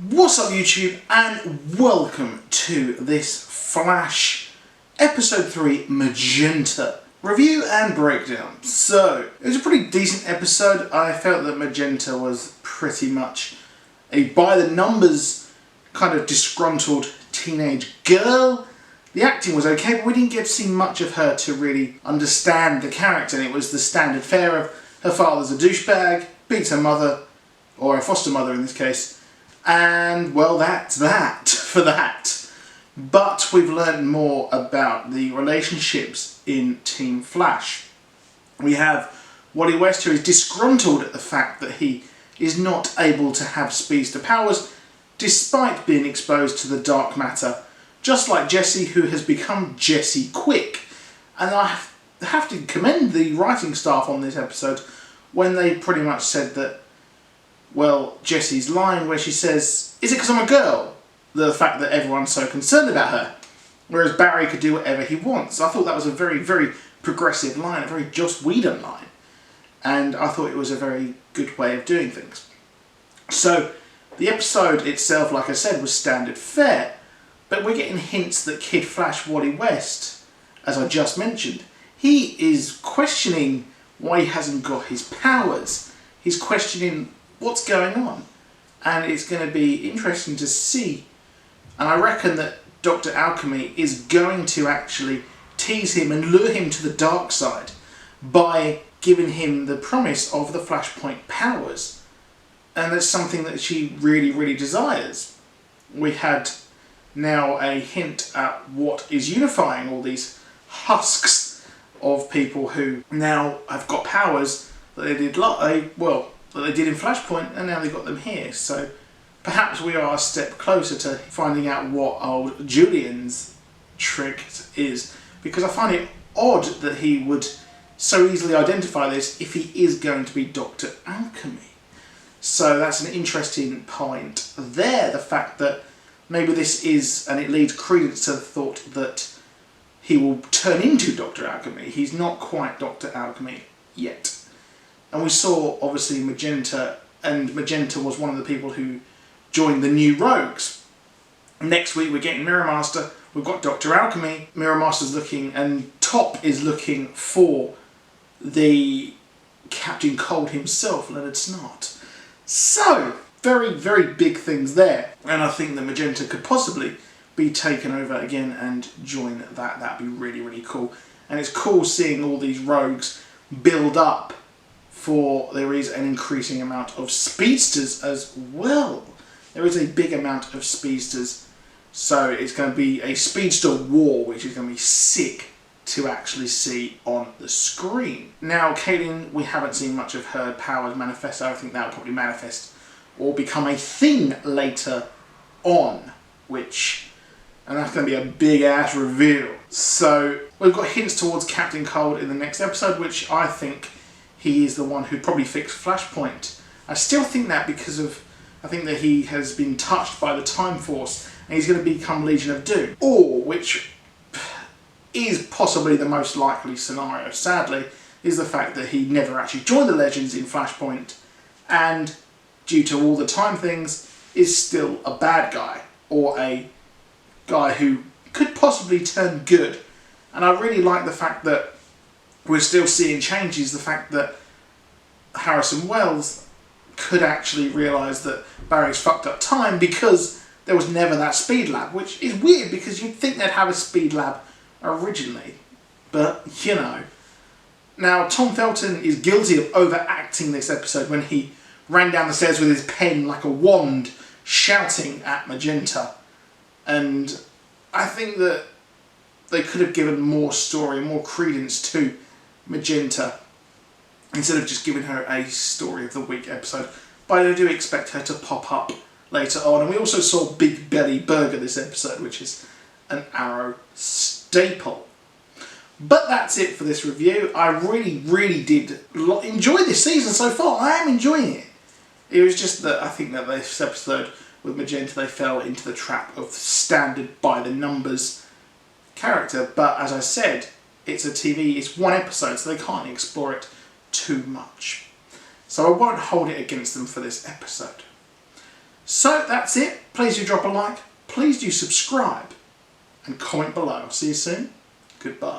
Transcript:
What's up YouTube, and welcome to this Flash Episode 3 Magenta review and breakdown. So, it was a pretty decent episode. I felt that Magenta was pretty much a by-the-numbers kind of disgruntled teenage girl. The acting was okay, but we didn't get to see much of her to really understand the character, and it was the standard fare of her father's a douchebag, beats her mother, or her foster mother in this case, and well, that's that for that. But we've learned more about the relationships in Team Flash. We have Wally West, who is disgruntled at the fact that he is not able to have speedster powers despite being exposed to the dark matter, just like Jesse, who has become Jesse Quick. And I have to commend the writing staff on this episode when they pretty much said that, well, Jesse's line where she says, "Is it because I'm a girl?" The fact that everyone's so concerned about her, whereas Barry could do whatever he wants. I thought that was a very, very progressive line, a very Joss Whedon line. And I thought it was a very good way of doing things. So, the episode itself, like I said, was standard fare, but we're getting hints that Kid Flash Wally West, as I just mentioned, he is questioning why he hasn't got his powers. He's questioning what's going on, and it's going to be interesting to see. And I reckon that Dr. Alchemy is going to actually tease him and lure him to the dark side by giving him the promise of the Flashpoint powers, and that's something that she really, really desires. We had now a hint at what is unifying all these husks of people who now have got powers that they did that they did in Flashpoint, and now they've got them here. So perhaps we are a step closer to finding out what old Julian's trick is, because I find it odd that he would so easily identify this if he is going to be Dr. Alchemy. So that's an interesting point there, the fact that maybe this is, and it leads credence to the thought that he will turn into Dr. Alchemy. He's not quite Dr. Alchemy yet. And we saw, obviously, Magenta, and Magenta was one of the people who joined the new Rogues. Next week we're getting Mirror Master, we've got Dr. Alchemy, Mirror Master's looking, and Top is looking for the Captain Cold himself, Leonard Snart. So, very, very big things there. And I think that Magenta could possibly be taken over again and join that. That'd be really, really cool. And it's cool seeing all these Rogues build up, for there is an increasing amount of speedsters as well. There is a big amount of speedsters, so it's going to be a speedster war, which is going to be sick to actually see on the screen. Now, Caitlin, we haven't seen much of her powers manifest. I think that will probably manifest or become a thing later on, and that's going to be a big ass reveal. So we've got hints towards Captain Cold in the next episode, which I think he is the one who probably fixed Flashpoint. I still think that because I think that he has been touched by the Time Force and he's going to become Legion of Doom. Or, which is possibly the most likely scenario, sadly, is the fact that he never actually joined the Legends in Flashpoint, and due to all the time things, is still a bad guy, or a guy who could possibly turn good. And I really like the fact that we're still seeing changes, the fact that Harrison Wells could actually realise that Barry's fucked up time because there was never that speed lab, which is weird because you'd think they'd have a speed lab originally, but you know. Now, Tom Felton is guilty of overacting this episode when he ran down the stairs with his pen like a wand, shouting at Magenta, and I think that they could have given more story, more credence to Magenta, instead of just giving her a Story of the Week episode. But I do expect her to pop up later on. And we also saw Big Belly Burger this episode, which is an Arrow staple. But that's it for this review. I really, really did enjoy this season so far. I am enjoying it. It was just that I think that this episode with Magenta, they fell into the trap of standard by-the-numbers character. But as I said, it's a TV, it's one episode, so they can't explore it too much. So I won't hold it against them for this episode. So that's it. Please do drop a like. Please do subscribe and comment below. I'll see you soon. Goodbye.